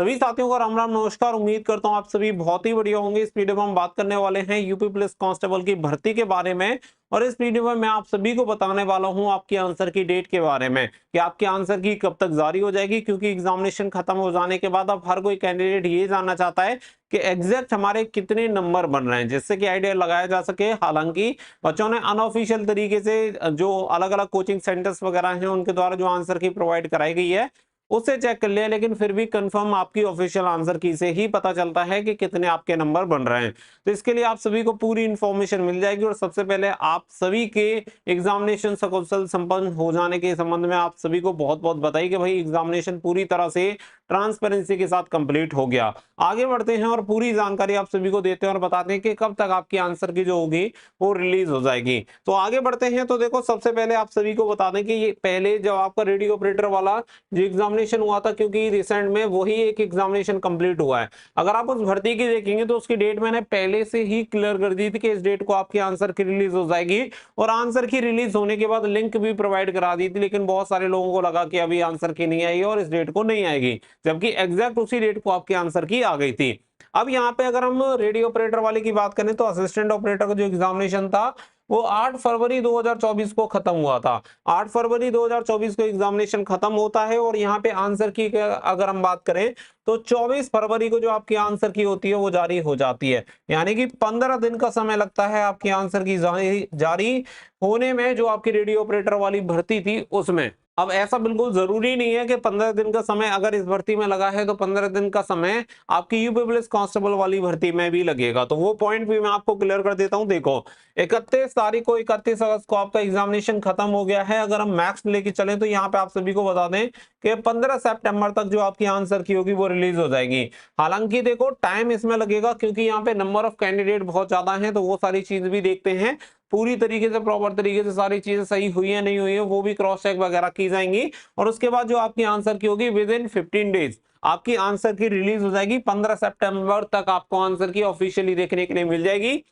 सभी साथियों को राम राम नमस्कार। उम्मीद करता हूं आप सभी बहुत ही बढ़िया होंगे। इस वीडियो में हम बात करने वाले हैं यूपी पुलिस कांस्टेबल की भर्ती के बारे में। और इस वीडियो में मैं आप सभी को बताने वाला हूं आपके आंसर की डेट के बारे में कि आपके आंसर की कब तक जारी हो जाएगी, क्योंकि एग्जामिनेशन खत्म हो जाने के बाद अब हर कोई कैंडिडेट ये जानना चाहता है कि एग्जैक्ट हमारे कितने नंबर बन रहे हैं, जिससे कि आइडिया लगाया जा सके। हालांकि बच्चों ने अनऑफिशियल तरीके से जो अलग अलग कोचिंग सेंटर्स वगैरह हैं उनके द्वारा जो आंसर की प्रोवाइड कराई गई है उससे चेक कर लिया, लेकिन फिर भी कंफर्म आपकी ऑफिशियल आंसर की से ही पता चलता है कि कितने आपके नंबर बन रहे हैं। तो इसके लिए आप सभी को पूरी इंफॉर्मेशन मिल जाएगी। और सबसे पहले आप सभी के एग्जामिनेशन सकुशल संपन्न हो जाने के संबंध में आप सभी को बहुत बहुत बताइए कि भाई एग्जामिनेशन पूरी तरह से ट्रांसपेरेंसी के साथ कंप्लीट हो गया। आगे बढ़ते हैं और पूरी जानकारी आप सभी को देते हैं और बताते हैं कि कब तक आपकी आंसर की जो होगी वो रिलीज हो जाएगी। तो आगे बढ़ते हैं। तो देखो, सबसे पहले आप सभी को बता दें कि ये पहले जब आपका रेडियो ऑपरेटर वाला जो एग्जामिनेशन हुआ था, क्योंकि रिसेंट में वही एक एग्जामिनेशन कंप्लीट हुआ है, अगर आप उस भर्ती की देखेंगे तो उसकी डेट मैंने पहले से ही क्लियर कर दी थी कि इस डेट को आपकी आंसर की रिलीज हो जाएगी। और आंसर की रिलीज होने के बाद लिंक भी प्रोवाइड करा दी थी, लेकिन बहुत सारे लोगों को लगा कि अभी आंसर की नहीं आई और इस डेट को नहीं आएगी, जबकि एग्जैक्ट उसी डेट को आपके आंसर की आ गई थी। अब यहाँ पे अगर हम रेडियो ऑपरेटर वाले की बात करें तो असिस्टेंट ऑपरेटर का जो एग्जामिनेशन था वो 8 फरवरी 2024 को खत्म हुआ था। 8 फरवरी 2024 को एग्जामिनेशन खत्म होता है और यहाँ पे आंसर की अगर हम बात करें तो 24 फरवरी को जो आपकी आंसर की होती है वो जारी हो जाती है। यानी कि 15 दिन का समय लगता है आपकी आंसर की जारी होने में, जो आपकी रेडियो ऑपरेटर वाली भर्ती थी उसमें। अब ऐसा बिल्कुल जरूरी नहीं है कि 15 दिन का समय अगर इस भर्ती में लगा है तो 15 दिन का समय आपकी यूपी पुलिस कांस्टेबल वाली भर्ती में भी लगेगा। तो वो पॉइंट भी मैं आपको क्लियर कर देता हूं। देखो, 31 अगस्त को आपका एग्जामिनेशन खत्म हो गया है। अगर हम मैक्स लेके चलें तो यहाँ पे आप सभी को बता दें कि 15 सितंबर तक जो आपकी आंसर की होगी वो रिलीज हो जाएगी। हालांकि देखो, टाइम इसमें लगेगा क्योंकि यहाँ पे नंबर ऑफ कैंडिडेट बहुत ज्यादा है, तो वो सारी चीज भी देखते हैं। पूरी तरीके से प्रॉपर तरीके से सारी चीजें सही हुई है नहीं हुई है वो भी क्रॉस चेक वगैरह की जाएंगी। और उसके बाद जो आपकी आंसर की होगी विद इन 15 डेज आपकी आंसर की रिलीज हो जाएगी। 15 सितंबर तक आपको आंसर की ऑफिशियली देखने के लिए मिल जाएगी,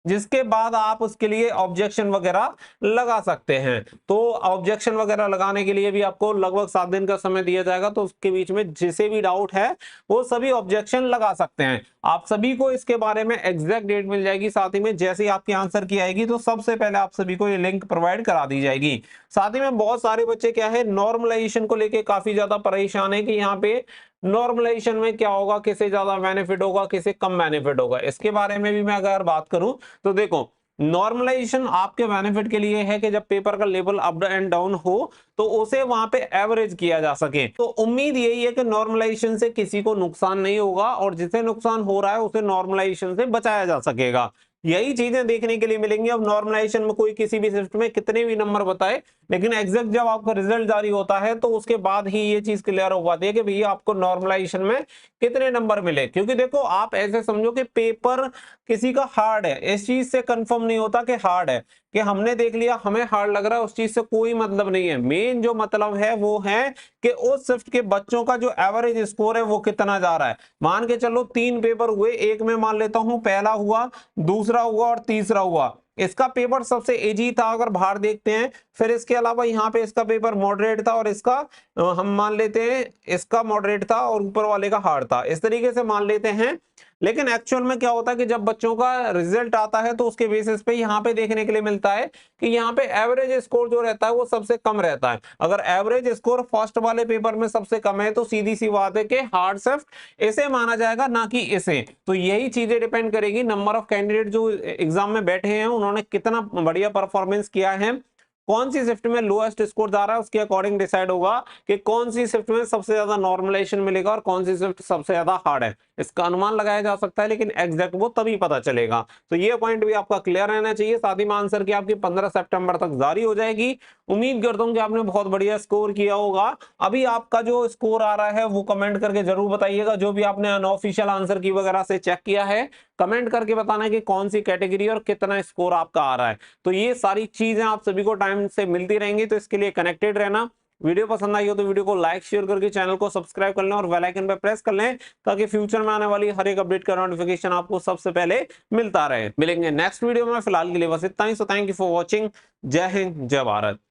जिसके बाद आप उसके लिए ऑब्जेक्शन वगैरह लगा सकते हैं। तो ऑब्जेक्शन वगैरह लगाने के लिए भी आपको लगभग 7 दिन का समय दिया जाएगा। तो उसके बीच में जिसे भी डाउट है वो सभी ऑब्जेक्शन लगा सकते हैं। आप सभी को इसके बारे में एग्जैक्ट डेट मिल जाएगी। साथ ही में जैसे ही आपकी आंसर की आएगी तो सबसे पहले आप सभी को ये लिंक प्रोवाइड करा दी जाएगी। साथ ही में बहुत सारे बच्चे क्या है, नॉर्मलाइजेशन को लेके काफी ज्यादा परेशान है कि यहाँ पे नॉर्मलाइजेशन में क्या होगा, किसे ज्यादा बेनिफिट होगा, किसे कम बेनिफिट होगा। इसके बारे में भी मैं अगर बात करूं तो देखो, नॉर्मलाइजेशन आपके बेनिफिट के लिए है कि जब पेपर का लेवल अप एंड डाउन हो तो उसे वहां पे एवरेज किया जा सके। तो उम्मीद यही है कि नॉर्मलाइजेशन से किसी को नुकसान नहीं होगा और जिसे नुकसान हो रहा है उसे नॉर्मलाइजेशन से बचाया जा सकेगा। यही चीजें देखने के लिए मिलेंगी। अब नॉर्मलाइजेशन में कोई किसी भी शिफ्ट में कितने भी नंबर बताए, लेकिन एग्जैक्ट जब आपका रिजल्ट जारी होता है तो उसके बाद ही ये चीज क्लियर हो पाती है कि भैया आपको नॉर्मलाइजेशन में कितने नंबर मिले। क्योंकि देखो, आप ऐसे समझो कि पेपर किसी का हार्ड है, इस चीज से कंफर्म नहीं होता कि हार्ड है, कि हमने देख लिया हमें हार्ड लग रहा है, उस चीज से कोई मतलब नहीं है। मेन जो मतलब है वो है कि उस शिफ्ट के बच्चों का जो एवरेज स्कोर है वो कितना जा रहा है। मान के चलो 3 पेपर हुए, एक में मान लेता हूं पहला हुआ, दूसरा हुआ और तीसरा हुआ। इसका पेपर सबसे इजी था अगर बाहर देखते हैं। फिर इसके अलावा यहाँ पे इसका पेपर मॉडरेट था और इसका हम मान लेते हैं इसका मॉडरेट था और ऊपर वाले का हार्ड था, इस तरीके से मान लेते हैं। लेकिन एक्चुअल में क्या होता है कि जब बच्चों का रिजल्ट आता है तो उसके बेसिस पे यहाँ पे देखने के लिए मिलता है कि यहाँ पे एवरेज स्कोर जो रहता है वो सबसे कम रहता है। अगर एवरेज स्कोर फर्स्ट वाले पेपर में सबसे कम है तो सीधी सी बात है कि हार्ड शिफ्ट इसे माना जाएगा, ना कि इसे। तो यही चीजें डिपेंड करेगी, नंबर ऑफ कैंडिडेट जो एग्जाम में बैठे हैं उन्होंने कितना बढ़िया परफॉर्मेंस किया है, कौन सी शिफ्ट में लोएस्ट स्कोर जा रहा है, उसके अकॉर्डिंग डिसाइड होगा कि कौन सी शिफ्ट में सबसे ज्यादा नॉर्मलाइजेशन मिलेगा और कौन सी शिफ्ट सबसे ज्यादा हार्ड है। इसका अनुमान लगाया जा सकता है, लेकिन एग्जैक्ट वो तभी पता चलेगा। तो ये पॉइंट भी आपका क्लियर रहना चाहिए। साथ ही में आंसर की आपकी 15 सितंबर तक जारी हो जाएगी। उम्मीद करता हूं कि आपने बहुत बढ़िया स्कोर किया होगा। अभी आपका जो स्कोर आ रहा है वो कमेंट करके जरूर बताइएगा। जो भी आपने अनऑफिशियल आंसर की वगैरह से चेक किया है, कमेंट करके बताना है कि कौन सी कैटेगरी और कितना स्कोर आपका आ रहा है। तो ये सारी चीजें आप सभी को टाइम से मिलती रहेंगी, तो इसके लिए कनेक्टेड रहना। वीडियो पसंद आई हो तो वीडियो को लाइक शेयर करके चैनल को सब्सक्राइब कर लें और बेल आइकन पर प्रेस कर लें, ताकि फ्यूचर में आने वाली हर एक अपडेट का नोटिफिकेशन आपको सबसे पहले मिलता रहे। मिलेंगे नेक्स्ट वीडियो में, फिलहाल के लिए बस इतना ही। So thank you for watching. जय हिंद, जय भारत।